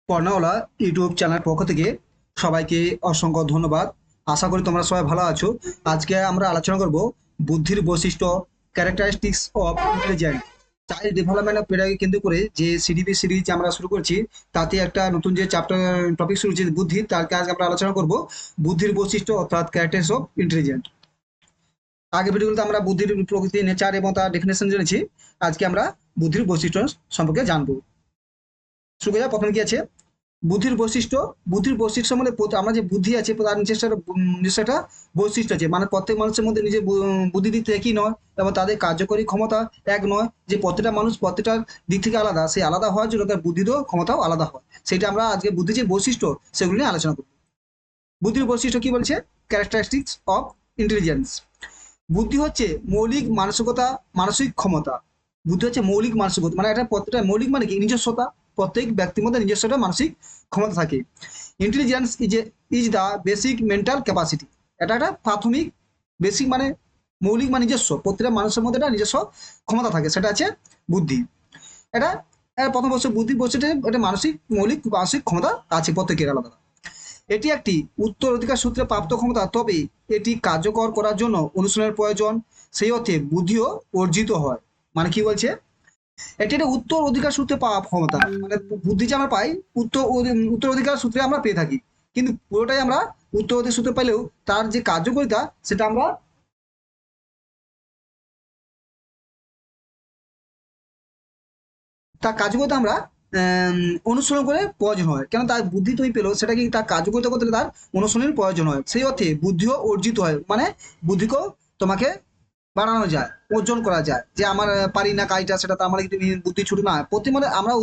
কর্নাওয়ালা YouTube channel পক্ষ থেকে সবাইকে অসংখ্য ধন্যবাদ। আশা করি তোমরা সবাই ভালো আছো। আজকে আমরা আলোচনা করব বুদ্ধির বৈশিষ্ট্য, characteristics of intelligent child development of pedagogy কেন্দ্র করে যে সিডিপি সিরিজ আমরা শুরু করছি, তাতে একটা নতুন যে চ্যাপ্টার টপিক শুরু হচ্ছে বুদ্ধি, তার আজকে আমরা আলোচনা করব বুদ্ধির বৈশিষ্ট্য অর্থাৎ ক্যারেক্টারিস্টিক্স অফ ইন্টেলিজেন্ট। আগে ভিডিওগুলোতে আমরা বুদ্ধির প্রকৃতি, নেচার এবং তার ডেফিনেশন জেনেছি। আজকে আমরা বুদ্ধির বৈশিষ্ট্য সম্পর্কে জানবো। শুরু করা প্রথমে কি আছে বুদ্ধির বৈশিষ্ট্য। বুদ্ধির বৈশিষ্ট্য মানে আমরা যে বুদ্ধি আছে তার নিজস্ব একটা বৈশিষ্ট্য আছে, মানে প্রত্যেক মানুষের মধ্যে নিজের বুদ্ধি দিক থেকে একই নয় এবং তাদের কার্যকরী ক্ষমতা এক নয়। যে প্রত্যেকটা মানুষ প্রত্যেকটা দিক থেকে আলাদা, সেই আলাদা হওয়ার জন্য তার বুদ্ধিরও ক্ষমতাও আলাদা হয়। সেটা আমরা আজকে বুদ্ধির যে বৈশিষ্ট্য সেগুলো নিয়ে আলোচনা করব। বুদ্ধির বৈশিষ্ট্য কি বলছে? Characteristics of intelligence. বুদ্ধি হচ্ছে মৌলিক মানসিকতা, মানসিক ক্ষমতা। বুদ্ধি হচ্ছে মৌলিক মানসিকতা, মানে এটা প্রত্যেকটা মৌলিক মানে কি নিজস্বতা। প্রত্যেক ব্যক্তির মধ্যে নিজস্ব একটা মানসিক ক্ষমতা থাকে। Intelligence is the basic mental capacity. এটা একটা প্রাথমিক, বেসিক মানে মৌলিক মানে নিজস্ব, প্রত্যেকটা মানুষের মধ্যে একটা নিজস্ব ক্ষমতা থাকে, সেটা আছে বুদ্ধি। এটা প্রথম বছর বুদ্ধি বলছে এটা মানসিক, মৌলিক মানসিক ক্ষমতা আছে প্রত্যেকের আলাদা। এটি একটি উত্তরাধিকার সূত্রে প্রাপ্ত ক্ষমতা, তবে এটি কার্যকর করার জন্য অনুশীলনের প্রয়োজন। সেই অর্থে বুদ্ধিও অর্জিত হয়। মানে কি বলছে? এটি একটা উত্তর অধিকার সূত্রে পাওয়া ক্ষমতা, মানে বুদ্ধি যে আমরা পাই উত্তর অধিকার সূত্রে আমরা পেয়ে থাকি, কিন্তু পুরোটাই আমরা উত্তর অধিকার সূত্রে পেলেও তার যে কার্যকারিতা সেটা আমরা তার কার্যকারিতা আমরা অনুসরণ করে প্রয়োজন হয়। কেন তার বুদ্ধি তুমি পেলো, সেটা কি তার কার্যকারিতা করতে তার অনুশীলনের প্রয়োজন হয়। সেই অর্থে বুদ্ধিও অর্জিত হয়, মানে বুদ্ধিকেও তোমাকে বাড়ানো যায়, অর্জন করা যায়। যে আমার পারি না কাজটা, সেটা তো আমার কিন্তু বুদ্ধি ছুটে না প্রতি, মানে আমরা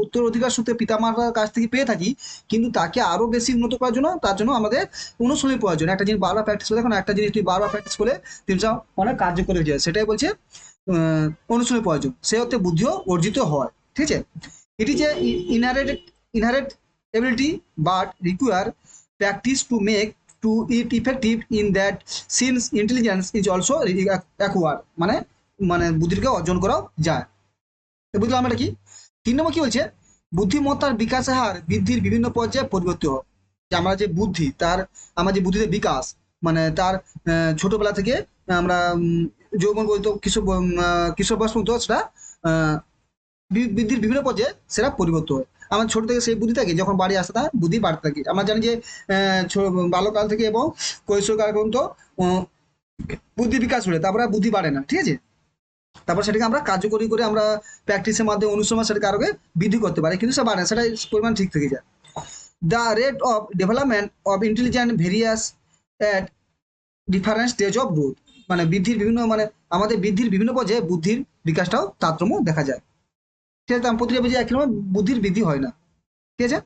উত্তর অধিকার সূত্রে পিতামাতার কাছ থেকে পেয়ে থাকি, কিন্তু তাকে আরো বেশি উন্নত করার জন্য তার জন্য আমাদের অনুশীলনের প্রয়োজন। একটা জিনিস বারবার প্র্যাকটিস করে, দেখো না, একটা জিনিস তুই বারবার প্র্যাকটিস করে তুমি অনেক কার্যকরী হয়ে যায়, সেটাই বলছে অনুশীলনের প্রয়োজন। সে অর্থে বুদ্ধিও অর্জিত হয়। ঠিক আছে। It is a inherent inherent ability but require practice to make to it effective in that since intelligence is also acquire. মানে মানে বুদ্ধিকে অর্জন করাও যায়। তো বুঝলাম এটা কি। 3 নম্বর কি বলছে? বুদ্ধিমত্তার বিকাশের হার বৃদ্ধির বিভিন্ন পর্যায়ে পরিবর্তিত হয়। যে আমরা যে বুদ্ধি, তার আমার যে বুদ্ধিতে বিকাশ, মানে তার ছোটবেলা থেকে আমরা যৌবন বলতো কিশোর বয়স পর্যন্ত সেটা আহ, বৃদ্ধির বিভিন্ন পর্যায়ে সেটা পরিবর্তন হয়। আমার ছোট থেকে সেই বুদ্ধি থাকে, যখন বাড়ি আসতে থাকে বুদ্ধি বাড়তে থাকে। আমরা জানি যে বাল্যকাল থেকে এবং কৈশোরকাল পর্যন্ত আহ, বুদ্ধি বিকাশ হলে তারপরে আর বুদ্ধি বাড়ে না। ঠিক আছে। তারপর সেটাকে আমরা কার্যকরী করে আমরা প্র্যাকটিসের মাধ্যমে অনুশীলন সেটাকে আরো বৃদ্ধি করতে পারি, কিন্তু সেটা বাড়ে না, সেটা পরিমাণ ঠিক থেকে যায়। The rate of development of intelligent various at different stage of growth. মানে বৃদ্ধির বিভিন্ন, মানে আমাদের বৃদ্ধির বিভিন্ন পর্যায়ে বুদ্ধির বিকাশটাও তারতম্য দেখা যায়। ঠিক আছে। প্রতিটা যে একই রকম বুদ্ধির বৃদ্ধি হয় না। ঠিক আছে।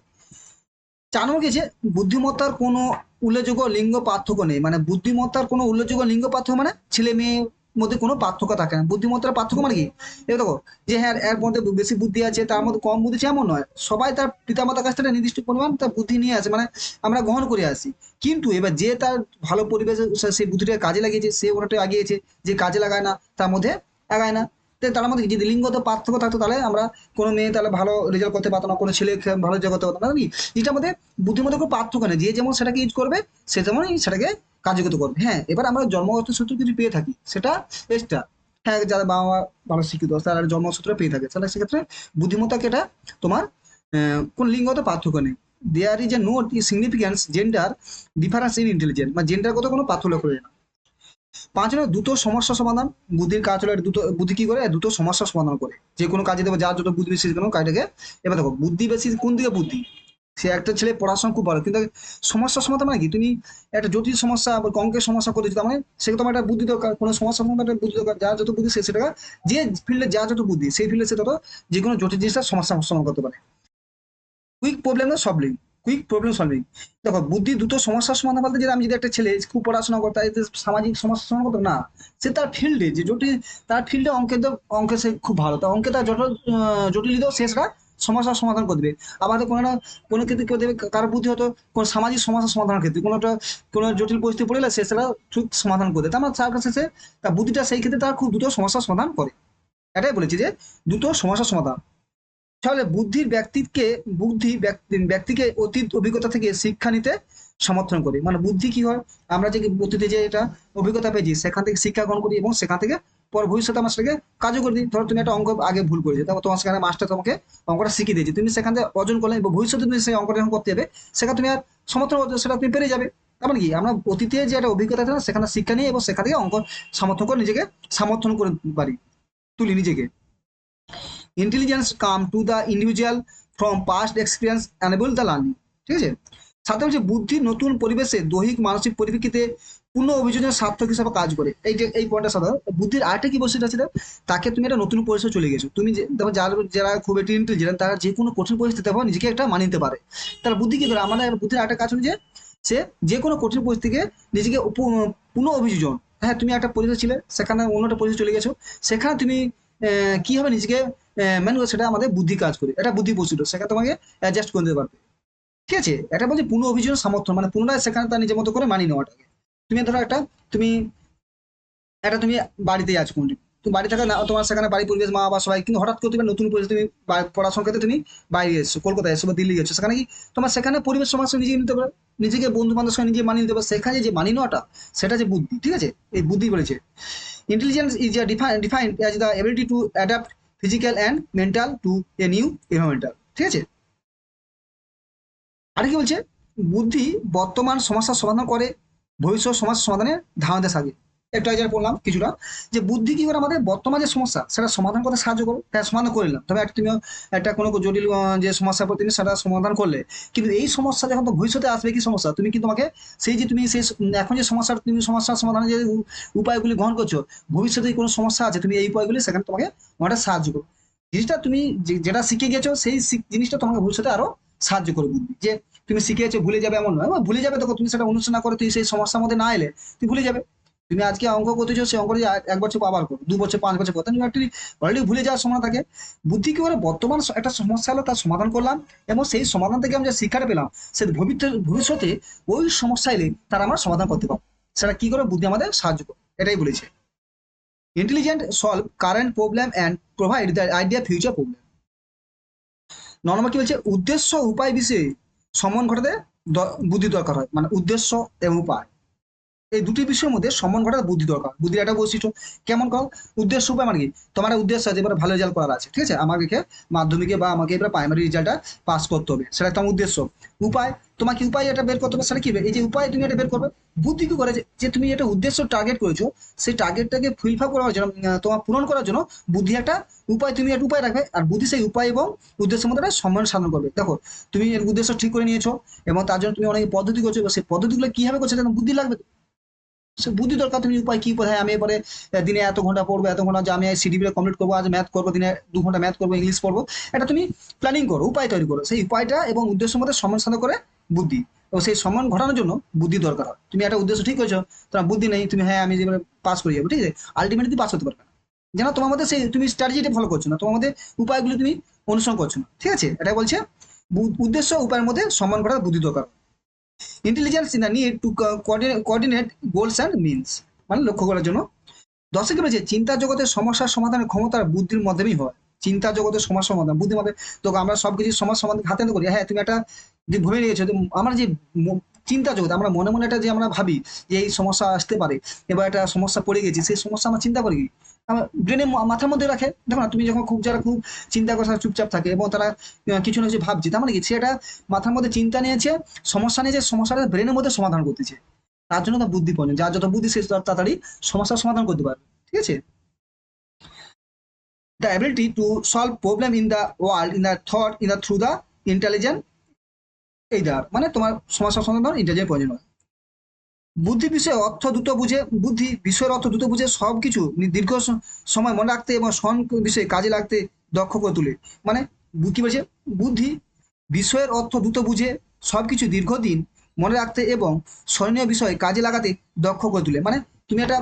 4 নম্বর কি আছে? বুদ্ধিমত্তার কোনো উল্লেখযোগ্য লিঙ্গ পার্থক্য নেই। মানে বুদ্ধিমত্তার কোনো উল্লেখযোগ্য লিঙ্গ পার্থক্য মানে ছেলে মেয়ে মধ্যে কোনো পার্থক্য থাকে না। বুদ্ধিমত্তার পার্থক্য মানে কি? এবার দেখো, যে হ্যাঁ এর মধ্যে বেশি বুদ্ধি আছে, তার মধ্যে কম বুদ্ধি আছে, এমন নয়। সবাই তার পিতামাতার কাছ থেকে নির্দিষ্ট পরিমাণ তার বুদ্ধি নিয়ে আসে, মানে আমরা গ্রহণ করে আসি। কিন্তু এবার যে তার ভালো পরিবেশে সেই বুদ্ধিটা কাজে লাগিয়েছে, সে ওটা আগিয়েছে। যে কাজে লাগায় না তার মধ্যে আগায় না। তার মধ্যে যদি লিঙ্গত পার্থক্য থাকতো, তাহলে আমরা কোনো মেয়ে তাহলে ভালো রেজাল্ট করতে পারতো না, কোনো ছেলে ভালো রেজাল্ট করতে পারতো না। কি যেটার মধ্যে বুদ্ধির মধ্যে কোনো পার্থক্য নেই, যে যেমন সেটাকে ইউজ করবে সে তেমনই সেটাকে কার্যকর করবে। হ্যাঁ, এবার আমরা জন্মগত সূত্র কিছু পেয়ে থাকি, সেটা এক্সট্রা। হ্যাঁ, যারা বাবা মা ভালো শিক্ষিত তারা জন্মসূত্রে পেয়ে থাকে, তাহলে সেক্ষেত্রে বুদ্ধিমত্তাকে এটা তোমার কোন লিঙ্গগত পার্থক্য নেই। There is a no significance gender difference in intelligence, মানে জেন্ডারগত কোনো পার্থক্য করে না। 5 নম্বর দ্রুত সমস্যা সমাধান। বুদ্ধির কাজ হলো দ্রুত, বুদ্ধি কি করে দ্রুত সমস্যা সমাধান করে। যে কোনো কাজে দেবো, যার যত বুদ্ধি বেশি কোনো কাজটাকে। এবার দেখো, বুদ্ধি বেশি কোন দিকে বুদ্ধি? সে একটা ছেলে পড়াশোনা খুব ভালো, কিন্তু সমস্যা সমাধান মানে কি? তুমি একটা জটিল সমস্যা বা অঙ্কের সমস্যা করে দিতে, মানে সে তোমার একটা বুদ্ধি দরকার। কোনো সমস্যা সমাধান একটা বুদ্ধি দরকার। যার যত বুদ্ধি সে সেটা, যে ফিল্ডে যার যত বুদ্ধি সেই ফিল্ডে সে তত যে কোনো জটিল জিনিসটা সমস্যা সমাধান করতে পারে। Quick problem solving. Quick problem solving. দেখো, বুদ্ধি দ্রুত সমস্যার সমাধান বলতে, যে আমি যদি একটা ছেলে খুব পড়াশোনা করতে সামাজিক সমস্যার সমাধান করতো না, সে তার ফিল্ডে যে জটিল, তার ফিল্ডে অঙ্কে সে খুব ভালো, তার অঙ্কে তার জটিল সে সেটা সমস্যার সমাধান করে দেবে। আবার কোনো ক্ষেত্রে কেউ দেবে, কারো বুদ্ধি হতো কোনো সামাজিক সমস্যার সমাধানের ক্ষেত্রে, কোনো জটিল পরিস্থিতি পড়ে গেলে সে সেটা ঠিক সমাধান করে দেয়। তার মানে তার কাছে সে তার বুদ্ধিটা সেই ক্ষেত্রে তার খুব দ্রুত সমস্যার সমাধান করে। এটাই বলেছি যে দ্রুত সমস্যার সমাধান। তাহলে ব্যক্তিকে অতীত অভিজ্ঞতা থেকে শিক্ষা নিতে সমর্থন করি। মানে বুদ্ধি কি হয়, আমরা যে অতীতে যে এটা অভিজ্ঞতা পেয়েছি সেখান থেকে শিক্ষা গ্রহণ করি এবং সেখান থেকে পর ভবিষ্যতে আমরা সেটাকে কাজও করে দিই। ধরো তুমি একটা অঙ্ক আগে ভুল করেছো, তারপর তোমার সেখানে মাস্টার তোমাকে অঙ্কটা শিখিয়ে দিয়েছে, তুমি সেখান থেকে অর্জন করলে এবং ভবিষ্যতে তুমি সেই অঙ্কটা যখন করতে যাবে সেখানে তুমি আর সমর্থন করতে সেটা তুমি পেরে যাবে। তার মানে কি আমরা অতীতে যে একটা অভিজ্ঞতা ছিল সেখানে শিক্ষা নিয়ে এবং সেখান থেকে অঙ্ক সমর্থন করে নিজেকে সমর্থন করে পারি, তুলি নিজেকে। Intelligence come to the individual from past experience enable the learning. ঠিক আছে, সাথে হচ্ছে বুদ্ধি নতুন পরিবেশে দৈহিক মানসিক পরিপ্রেক্ষিতে পূর্ণ অভিযোজনের সার্থক হিসাবে কাজ করে। এই যে এই পয়েন্টটা সাধারণ বুদ্ধির আরেকটা কি বৈশিষ্ট্য আছে, তাকে তুমি একটা নতুন পরিবেশে চলে গেছো, তুমি যে দেখো যারা খুব একটি ইন্টেলিজেন্ট তারা যে কোনো কঠিন পরিস্থিতিতে নিজেকে একটা মানিয়ে নিতে পারে। তার বুদ্ধি কি করে, আমাদের বুদ্ধির আরেকটা কাজ হলো যে সে যে কোনো কঠিন পরিস্থিতিকে নিজেকে পুনঃ অভিযোজন। হ্যাঁ, তুমি একটা পরিবেশ ছিলে, সেখানে অন্য একটা পরিবেশে চলে গেছো, সেখানে তুমি কিভাবে নিজেকে মেন সেটা আমাদের বুদ্ধি কাজ করে, এটা বুদ্ধি বৈশিষ্ট্য, সেখানে তোমাকে অ্যাডজাস্ট করে দিতে পারবে। ঠিক আছে, এটা বলছে পুনঃ অভিযোজন সামর্থ্য, মানে পুনরায় সেখানে তার নিজের মতো করে মানিয়ে নেওয়াটাকে। তুমি ধরো তুমি তুমি বাড়িতে আছো কোনদিন, তুমি বাড়ি থাকা না, তোমার সেখানে বাড়ির পরিবেশ মা বা সবাই, কিন্তু হঠাৎ করে তুমি নতুন পরিবেশ, তুমি পড়াশোনার ক্ষেত্রে তুমি বাইরে এসছো, কলকাতায় এসছো বা দিল্লি গেছো, সেখানে কি তোমার সেখানে পরিবেশ সমাজ নিজে নিতে পারো, নিজেকে বন্ধু বান্ধবের সঙ্গে নিজে মানিয়ে নিতে পারো, সেখানে যে মানিয়ে নেওয়াটা সেটা যে বুদ্ধি। ঠিক আছে, এই বুদ্ধি বলেছে intelligence is defined as the ability to adapt physical and mental to a new environmental. ঠিক আছে, আর কি বলছে, বুদ্ধি বর্তমান সমস্যার সমাধান করে ভবিষ্যৎ সমস্যার সমাধানের ধারণা দেয় থাকে। একটু আগে যেটা বললাম কিছুটা, যে বুদ্ধি কি করে আমাদের বর্তমান যে সমস্যা সেটা সমাধান করতে সাহায্য করো। হ্যাঁ, সমাধান করে নিলাম, তবে তুমি একটা কোনো জটিল যে সমস্যা পড়ে তুমি সেটা সমাধান করলে, কিন্তু এই সমস্যা যখন তো ভবিষ্যতে আসবে কি সমস্যা, তুমি কি তোমাকে সেই যে তুমি সেই এখন যে সমস্যার তুমি সমস্যার সমাধানের যে উপায়গুলি গ্রহণ করছো, ভবিষ্যতে কোনো সমস্যা আছে তুমি এই উপায়গুলি সেখানে তোমাকে অনেকটা সাহায্য করো। জিনিসটা তুমি যেটা শিখে গেছো সেই জিনিসটা তোমাকে ভবিষ্যতে আরো সাহায্য করে বুদ্ধি। যে তুমি শিখে গেছো ভুলে যাবে এমন নয়, ভুলে যাবে, তখন তুমি সেটা অনুশীলন না করে তুই সেই সমস্যার মধ্যে না এলে তুই ভুলে যাবে। তুমি আজকে অঙ্ক করতেছো, সেই অঙ্কটি এক বছর আবার করো, 2 বছর 5 বছর পর তুমি একটি অলরেডি ভুলে যাওয়ার সময় থাকে। বুদ্ধি কি করে বর্তমান একটা সমস্যা হলো তার সমাধান করলাম এবং সেই সমাধান থেকে আমি যে শিক্ষাটা পেলাম সে ভবিষ্যতে ওই সমস্যা এলে তার আমরা সমাধান করতে পারবো। সেটা কি করে বুদ্ধি আমাদের সাহায্য করে, এটাই বলেছে। Intelligent solve current problem and provide the idea future problem. Normal কি বলছে, উদ্দেশ্য উপায় বিষয়ে সমন ঘটাতে বুদ্ধি দরকার হয়। মানে উদ্দেশ্য এবং উপায় এই দুটি বিষয়ের মধ্যে সম্মান ঘটার বুদ্ধি দরকার। বুদ্ধির একটা বৈশিষ্ট্য কেমন কর, উদ্দেশ্য উপায় মানে কি, তোমার একটা উদ্দেশ্য আছে এবার ভালো রেজাল্ট করার আছে, ঠিক আছে, আমাকে মাধ্যমিকে বা আমাকে এবার প্রাইমারি রেজাল্টটা পাস করতে হবে, সেটা একটা উদ্দেশ্য। উপায়, তোমাকে উপায় এটা বের করতে হবে, সেটা কি এই যে উপায় তুমি এটা বের করবে। বুদ্ধি কি করে যে তুমি একটা উদ্দেশ্য টার্গেট করেছো, সেই টার্গেটটাকে ফুলফিল করার জন্য তোমার পূরণ করার জন্য বুদ্ধি একটা উপায়, তুমি একটা উপায় রাখবে, আর বুদ্ধি সেই উপায় এবং উদ্দেশ্যের মধ্যে একটা সম্মান সাধন করবে। দেখো তুমি এর উদ্দেশ্য ঠিক করে নিয়েছো এবং তার জন্য তুমি অনেক পদ্ধতি করছো, সেই পদ্ধতিগুলো কিভাবে করছো সেটা বুদ্ধি লাগবে। সে বুদ্ধি দরকার, তুমি উপায় কি কোথায় আমি এবারে দিনে এত ঘন্টা পড়বো, এত ঘন্টা যে আমি সিডিপিটা কমপ্লিট করবো, আজ ম্যাথ করবো, দিনে 2 ঘন্টা ম্যাথ করবো, ইংলিশ পড়বো, এটা তুমি প্ল্যানিং করো, উপায় তৈরি করো, সেই উপায়টা এবং উদ্দেশ্যের মধ্যে সম্মান সাধন করে বুদ্ধি, এবং সেই সম্মান ঘটানোর জন্য বুদ্ধি দরকার হয়। তুমি একটা উদ্দেশ্য ঠিক করেছো, তোমার বুদ্ধি নেই, তুমি হ্যাঁ আমি যেভাবে পাস করে যাবো, ঠিক আছে, আলটিমেটলি পাস হতে পারবে না, যেন তোমার মধ্যে সেই তুমি স্ট্র্যাটেজিটা ফলো করছো না, তোমার মধ্যে উপায়গুলো তুমি অনুসরণ করছো না। ঠিক আছে, এটা বলছে উদ্দেশ্য উপায়ের মধ্যে সম্মান ঘটার বুদ্ধি দরকার। Intelligence in the need to coordinate goals and means, মানে লক্ষ্য করার জন্য। দর্শকে বলেছে চিন্তা জগতের সমস্যার সমাধানের ক্ষমতা বুদ্ধির মাধ্যমেই হয়। চিন্তা জগতের সমস্যার সমাধান বুদ্ধির মাধ্যমে, তো আমরা সবকিছু সমস্যা সমাধান হাতে হাতে করি। হ্যাঁ, তুমি একটা যে ভেবে নিয়েছো, আমরা যে চিন্তা জগৎ, আমরা মনে মনে একটা যে আমরা ভাবি যে এই সমস্যা আসতে পারে, এবার একটা সমস্যা পড়ে গেছি, সেই সমস্যা আমরা চিন্তা করি আমার ব্রেনে মাথার মধ্যে রাখে। দেখো না, তুমি যখন যারা খুব চিন্তা করে চুপচাপ থাকে এবং তারা কিছু না কিছু ভাবছে, তার মানে কি সেটা মাথার মধ্যে চিন্তা নিয়েছে, সমস্যা নিয়েছে, সমস্যাটা ব্রেনের মধ্যে সমাধান করতেছে, তার জন্য তার বুদ্ধি প্রয়োজন, যার যত বুদ্ধি সে তত তাড়াতাড়ি সমস্যার সমাধান করতে পারবে। ঠিক আছে, the ability to solve problem in the world in the thought in the through the intelligent either, মানে তোমার সমস্যা সমাধান ইন্টেলিজেন্ট প্রয়োজন হয়। বুদ্ধি বিষয়ে অর্থ দ্রুত বুঝে, বুদ্ধি বিষয়ের অর্থ দ্রুত বুঝে সবকিছু দীর্ঘ সময় মনে রাখতে এবং স্মরণ বিষয়ে কাজে লাগতে দক্ষ করে তোলে। মানে কি বলছে, বুদ্ধি বিষয়ের অর্থ দ্রুত বুঝে সবকিছু দীর্ঘদিন মনে রাখতে এবং স্মরণীয় বিষয়ে কাজে লাগাতে দক্ষ করে তোলে। মানে তুমি একটা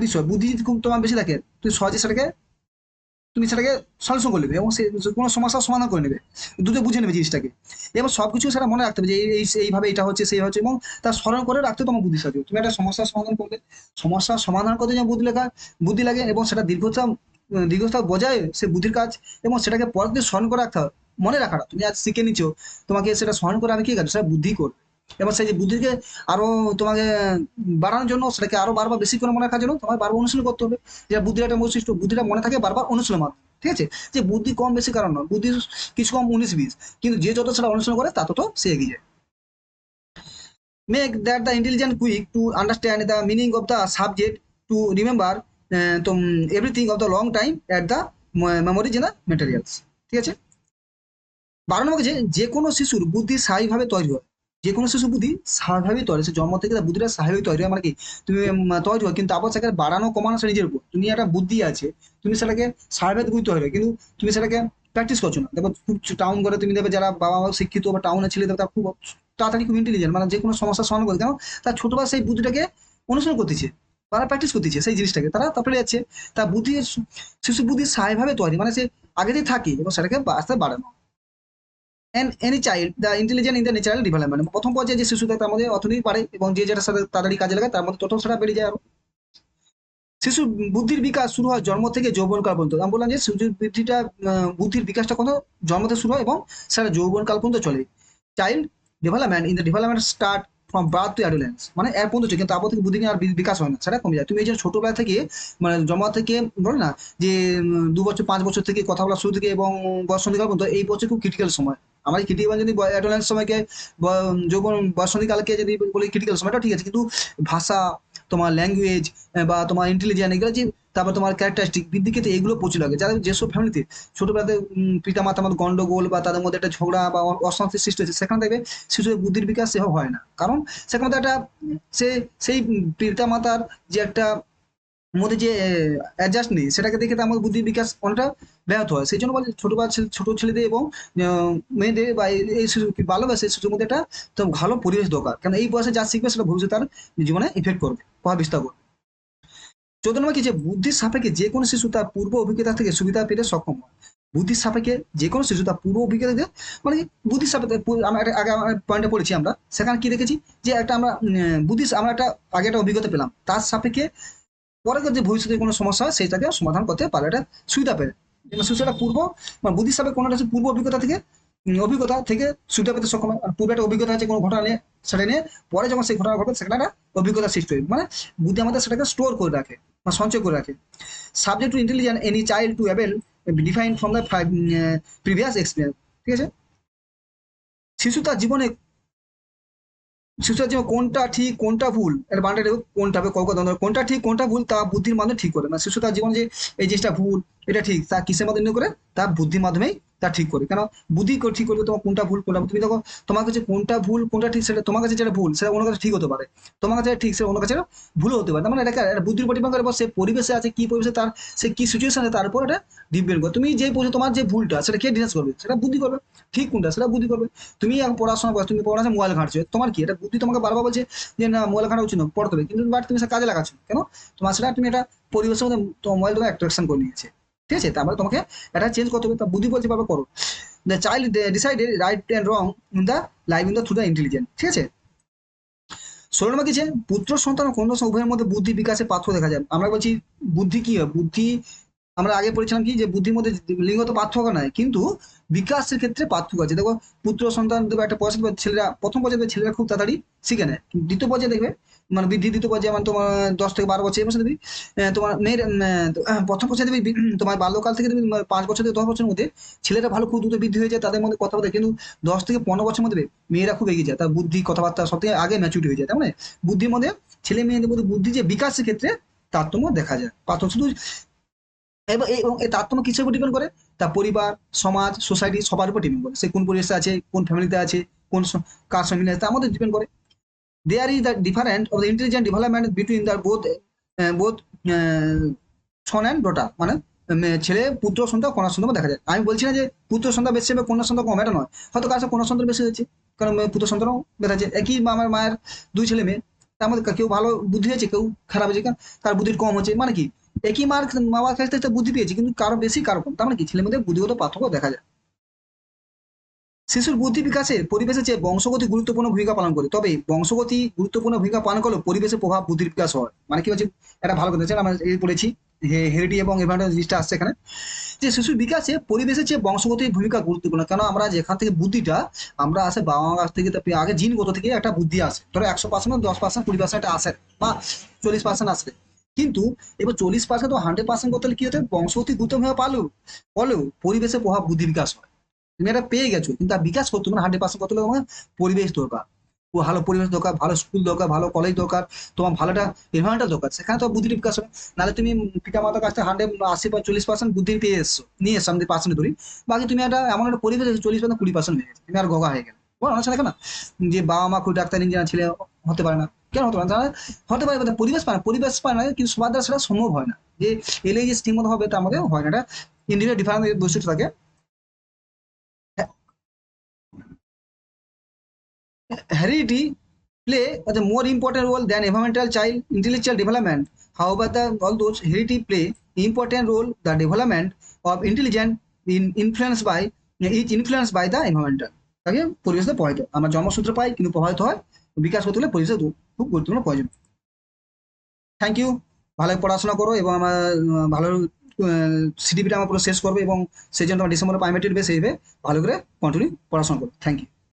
বিষয় বুদ্ধি যদি খুব তোমার বেশি থাকে, তুমি সহজে সেটাকে সলিউশন করে নেবে এবং সে কোনো সমস্যার সমাধান করে নেবে, দুটো বুঝে নেবে জিনিসটাকে, এবং সবকিছু সেটা মনে রাখতে হবে যে এইভাবে এটা হচ্ছে সেই হচ্ছে, এবং তার স্মরণ করে রাখতে তোমার বুদ্ধি সাহায্য। তুমি একটা সমস্যার সমাধান করলে, সমস্যার সমাধান করতে যেমন বুদ্ধি লাগে এবং সেটা দীর্ঘতা দীর্ঘস্থায়ী বজায় সে বুদ্ধির কাজ, এবং সেটাকে পরের দিন স্মরণ করে রাখতে হবে, মনে রাখাটা। তুমি আজ শিখে নিচ্ছ, তোমাকে সেটা স্মরণ করে আমি কি কাজ, সেটা বুদ্ধি করবে। এবার সেই যে বুদ্ধিকে আরো তোমাকে বাড়ানোর জন্য, সেটাকে আরো বারবার বেশি করে মনে রাখার জন্য তোমার বারবার অনুশীলন করতে হবে। যে বুদ্ধির একটা বৈশিষ্ট্য, বুদ্ধিটা মনে থাকে বারবার অনুশীলন মাধ্যমে, ঠিক আছে? যে বুদ্ধি কম বেশি কারণ নয়, বুদ্ধি কিছু কম 19-20, কিন্তু যে যত সেটা অনুশীলন করে তা তত সে এগিয়ে যায়। Make that the intelligent quick to understand the meaning of the subject, to remember everything of the long time at the memory in the materials, ঠিক আছে? 12 নম্বর যে যে কোনো শিশুর বুদ্ধি স্বাভাবিকভাবে তৈরি হয়। যে কোনো শিশুর বুদ্ধি স্বাভাবিক তৈরি, সে জন্ম থেকে তার বুদ্ধিটা স্বাভাবিক তৈরি হয়, মানে কি তুমি তৈরি হয়, কিন্তু তারপর সেখানে বাড়ানো কমানো সে নিজের উপর। তুমি একটা বুদ্ধি আছে, তুমি সেটাকে স্বাভাবিক বুদ্ধি তৈরি হয়, কিন্তু তুমি সেটাকে প্র্যাকটিস করছো না। দেখো খুব টাউন করে তুমি দেখবে যারা বাবা মা শিক্ষিত বা টাউনের ছেলে দেখবে তারা খুব তাড়াতাড়ি খুব ইন্টেলিজেন্ট, মানে যে কোনো সমস্যার সমাধান করে, কেন তার ছোটবেলা সেই বুদ্ধিটাকে অনুসরণ করতেছে, তারা প্র্যাকটিস করতেছে সেই জিনিসটাকে, তারা তারপরে যাচ্ছে। তার বুদ্ধি শিশু বুদ্ধি স্বাভাবিকভাবে তৈরি, মানে সে আগে থেকে থাকে এবং সেটাকে আস্তে বাড়ানো। And any child the intelligent in the natural development, প্রথম পর্যায়ে যে শিশু থাকে তার মধ্যে অর্থনীতি পারে, এবং যে যেটা সাথে তাড়াতাড়ি কাজে লাগে তার মধ্যে তত সেটা বেড়ে যায় আরো। শিশু বুদ্ধির বিকাশ শুরু হয় জন্ম থেকে যৌবনকাল পর্যন্ত। আমি বললাম যে শিশুর বুদ্ধিটা বুদ্ধির বিকাশটা কত জন্ম থেকে শুরু হয় এবং সেটা যৌবনকাল পর্যন্ত চলে। Child development in the development start from birth to adolescence, মানে এর পর্যন্ত চলে, কিন্তু তারপর থেকে বুদ্ধি আর বিকাশ হয় না, সেটা কমে যায়। তুমি এই যে ছোটবেলা থেকে মানে জন্ম থেকে বলে না যে 2 বছর 5 বছর থেকে কথা বলা শুরু থেকে এবং বয়সন্ধিকাল পর্যন্ত, এই বছর খুব ক্রিটিক্যাল সময়। আমার ক্রিটিক্যাল যদি অ্যাডোলেন্স সময়কে যৌবন বয়সন্ধিকালকে যদি বলি ক্রিটিক্যাল সময়টা ঠিক আছে, কিন্তু ভাষা, তোমার ল্যাঙ্গুয়েজ বা তোমার ইন্টেলিজেন্স, এগুলো যে তারপর তোমার ক্যারেক্টারিস্টিক বৃদ্ধি ক্ষেত্রে এগুলো প্রচুর লাগে। যারা যেসব ফ্যামিলিতে ছোটবেলাতে পিতা মাতার মধ্যে গন্ডগোল বা তাদের মধ্যে একটা ঝগড়া বা অশান্তির সৃষ্টি হচ্ছে, সেখানে দেখবে শিশুর বুদ্ধির বিকাশ সেভাবে হয় না, কারণ সেখানে তো একটা সে সেই পিতা মাতার যে একটা মধ্যে যে অ্যাডজাস্ট নেই, সেটাকে দেখে তো আমার বুদ্ধির বিকাশ অনেকটা ব্যাহত হয়। সেই জন্য বলে ছোট ছেলেদের এবং মেয়েদের বা এই শিশু ভালোবাসে শিশুর মধ্যে একটা তো ভালো পরিবেশ দরকার, কারণ এই বয়সে যা শিখবে সেটা ভবিষ্যতে তার জীবনে ইফেক্ট করবে, প্রভাব বিস্তার করবে। 14 নম্বর কি, যে বুদ্ধির সাপেক্ষে যে কোনো শিশু তার পূর্ব অভিজ্ঞতা থেকে সুবিধা পেতে সক্ষম হয়। বুদ্ধির সাপেক্ষে যে কোনো শিশু তার পূর্ব অভিজ্ঞতা থেকে, মানে কি বুদ্ধির সাপেক্ষে আমরা আগে পয়েন্টে পড়েছি আমরা, সেখানে কি দেখেছি যে একটা আমরা বুদ্ধি আমরা একটা আগে একটা অভিজ্ঞতা পেলাম, তার সাপেক্ষে পরে যদি ভবিষ্যতে কোনো সমস্যা হয় সেটাকে সমাধান করতে পারে, এটা সুবিধা পেয়ে। এবং শিশুরা পূর্ব মানে বুদ্ধির সাপেক্ষে কোনো একটা পূর্ব অভিজ্ঞতা থেকে সুবিধা পেতে সক্ষম হয়। আর পূর্বে একটা অভিজ্ঞতা আছে কোনো ঘটনা নিয়ে, সেটা নিয়ে পরে যখন সেই ঘটনা ঘটবে সেখানে একটা অভিজ্ঞতা সৃষ্টি হয়, মানে বুদ্ধি আমাদের সেটাকে স্টোর করে রাখে বা সঞ্চয় করে রাখে। Subject to intelligent any child to able define from the previous experience, ঠিক আছে? শিশু তার জীবনে শিশুর জীবনে কোনটা ঠিক কোনটা ভুল, এর বান্ডা কোনটা হবে কোনটা ঠিক কোনটা ভুল তা বুদ্ধির মাধ্যমে ঠিক করে, মানে শিশু তার জীবনে যে এই জিনিসটা ভুল এটা ঠিক তা কিসের মাধ্যমে নির্ণয় করে, তার বুদ্ধির মাধ্যমেই তা ঠিক করে। কেন বুদ্ধি ঠিক করবে তোমার কোনটা ভুল কোনটা ভুল। তুমি দেখো তোমার কাছে কোনটা ভুল কোনটা ঠিক, সেটা তোমার কাছে যেটা ভুল সেটা অন্য কাছে ঠিক হতে পারে, তোমার কাছে ঠিক সেটা অন্য কাছে ভুল হতে পারে। তার মানে এটা বুদ্ধির উপর ডিপেন্ড করে, সে পরিবেশে আছে কি পরিবেশে তার সে কি সিচুয়েশন আছে তার উপর এটা ডিপেন্ড করে। তুমি যে পরিবেশে তোমার যে ভুলটা সেটা কে ডিসাইড করবে, সেটা বুদ্ধি করবে। ঠিক কোনটা সেটা বুদ্ধি করবে। তুমি এখন পড়াশোনা করছো, তুমি পড়াশোনা মোবাইল ঘাঁটছো, তোমার কি এটা বুদ্ধি তোমাকে বারবার বলছে যে না মোবাইল ঘাঁটা উচিত না, পড়তে হবে, কিন্তু বাট তুমি সেটা কাজে লাগাচ্ছ কেন, তোমার সেটা তুমি এটা পরিবেশের মধ্যে তোমার মোবাইল তোমাকে অ্যাট্রাকশন করে নিয়েছে, ঠিক আছে? তারপরে তোমাকে এটা চেঞ্জ করতে হবে, তা বুদ্ধি বলছে ভাবে করো। The child decided right and wrong in the life in the through the intelligent, ঠিক আছে? 16 নম্বর কি, পুত্র সন্তান ও কন্যা সন্তান উভয়ের মধ্যে বুদ্ধি বিকাশে পার্থক্য দেখা যায়। আমরা বলছি বুদ্ধি কি হয়, বুদ্ধি আমরা আগে পড়েছিলাম কি যে বুদ্ধির মধ্যে লিঙ্গত পার্থক্য নয়, কিন্তু বিকাশের ক্ষেত্রে পার্থক্য আছে। দেখো পুত্র সন্তান দেখবে একটা পয়সা ছেলেরা প্রথম পর্যায়ে ছেলেরা খুব তাড়াতাড়ি শিখে নেয়, দ্বিতীয় পর্যায়ে দেখবে মানে বৃদ্ধি দ্বিতীয় পর্যায়ে মানে তোমার 10 থেকে 12 বছর, এই বছর দেখবি তোমার মেয়ের প্রথম পর্যায়ে দেখবি তোমার বাল্যকাল থেকে দেখবি 5 বছর থেকে 10 বছরের মধ্যে ছেলেরা ভালো খুব দ্রুত বৃদ্ধি হয়ে যায়, তাদের মধ্যে কথাবার্তা, কিন্তু 10 থেকে 15 বছরের মধ্যে মেয়েরা খুব এগিয়ে যায়, তার বুদ্ধি কথাবার্তা সব থেকে আগে ম্যাচুরিটি হয়ে যায়। তার মানে বুদ্ধির মধ্যে ছেলে মেয়েদের মধ্যে বুদ্ধি যে বিকাশের ক্ষেত্রে তারতম্য দেখা যায়, পার্থক্য শুধু। এবং এই তারতম্য কিসের উপর ডিপেন্ড করে, তার পরিবার সমাজ সোসাইটি সবার উপর ডিপেন্ড করে, সে কোন পরিবেশে আছে কোন ফ্যামিলিতে আছে কোন কার সঙ্গে মিলে আছে তার মধ্যে ডিপেন্ড করে। There is the different of the intelligent development between the both son and daughter, মানে ছেলে পুত্র সন্তান কন্যা সন্তান দেখা যায়। আমি বলছি না যে পুত্র সন্তান বেশি হবে কন্যা সন্তান কম, এটা নয়, হয়তো কার সাথে কন্যা সন্তান বেশি হয়েছে, কারণ পুত্র সন্তানও দেখা যাচ্ছে। একই আমার মায়ের 2 ছেলে মেয়ে, তার মধ্যে কেউ ভালো বুদ্ধি হয়েছে কেউ খারাপ হয়েছে, কারণ তার বুদ্ধির কম হচ্ছে, মানে কি একই মার বাবার কাছ থেকে বুদ্ধি পেয়েছে কিন্তু কারো বেশি কারো কম, তার মানে কি ছেলের মধ্যে বুদ্ধিগত পার্থক্য দেখা যায়। শিশুর বুদ্ধি বিকাশে পরিবেশের চেয়ে বংশগতি গুরুত্বপূর্ণ ভূমিকা পালন করে, তবে বংশগতি গুরুত্বপূর্ণ ভূমিকা পালন করলেও পরিবেশের প্রভাব বুদ্ধির বিকাশ হয়, মানে কি হচ্ছে এটা ভালো কথা আমরা এই পড়েছি হেরিটি এবং এনভায়রনমেন্টাল জিনিসটা আসছে এখানে, যে শিশুর বিকাশে পরিবেশের চেয়ে বংশগত ভূমিকা গুরুত্বপূর্ণ। কেন আমরা যেখান থেকে বুদ্ধিটা আমরা আসে বাবা মার কাছ থেকে, তারপরে আগে জিনগত থেকে একটা বুদ্ধি আসে, ধরো 100%, 10%, 20% আসে, বা 40% আসে। কিন্তু এবার 40% তো 100% করতে হলে কি হতে, বংশগত গুরুত্বভাবে বলেও পরিবেশের প্রভাব বুদ্ধি বিকাশ হয়। তুমি এটা পেয়ে গেছো, কিন্তু তার বিকাশ করতে মানে 100% করতে হলে তোমার পরিবেশ দরকার, ভালো পরিবেশ দরকার, ভালো স্কুল দরকার, ভালো কলেজ দরকার, তোমার ভালো একটা এনভায়রনমেন্টাল দরকার, সেখানে তো বুদ্ধির বিকাশ হবে। নাহলে তুমি পিতা মাতার কাছ থেকে 80 বা 40% বুদ্ধি পেয়ে এসছো, নিয়ে এসছো, আমি 5% ধরি, বাকি তুমি একটা এমন একটা পরিবেশ 40%, 20% হয়ে গেছে, তুমি আর গগা হয়ে গেলে। অনেক সময় দেখো না যে বাবা মা খুব ডাক্তার ইঞ্জিনিয়ার ছেলে হতে পারে না, কেন হতে পারে না? তারা হতে পারে, but পরিবেশ পায় না, কিন্তু সবার দ্বারা সেটা সম্ভব হয় না, যে এলে যে ঠিক মতো হবে তার মধ্যে হয় না, এটা ইন্ডিভিজুয়াল ডিফারেন্ট বৈশিষ্ট্য থাকে। Heredity play a more important role than environmental child intellectual development. However, all those heredity play important role. The development of intelligence is influenced by the environmental. তাকে পরিবেশে প্রভাবিত, আমরা জন্মসূত্রে পাই কিন্তু প্রভাবিত হয়, বিকাশ করতে হলে পরিবেশে খুব গুরুত্বপূর্ণ প্রয়োজন। থ্যাংক ইউ, ভালো পড়াশোনা করো এবং আমার ভালো সিডিপিটা আমার পুরো শেষ করবে, এবং সেই জন্য তোমার ডিসেম্বরে প্রাইমেটি দেবে, সেইভাবে ভালো করে কন্টিনিউ পড়াশোনা করো। Thank you.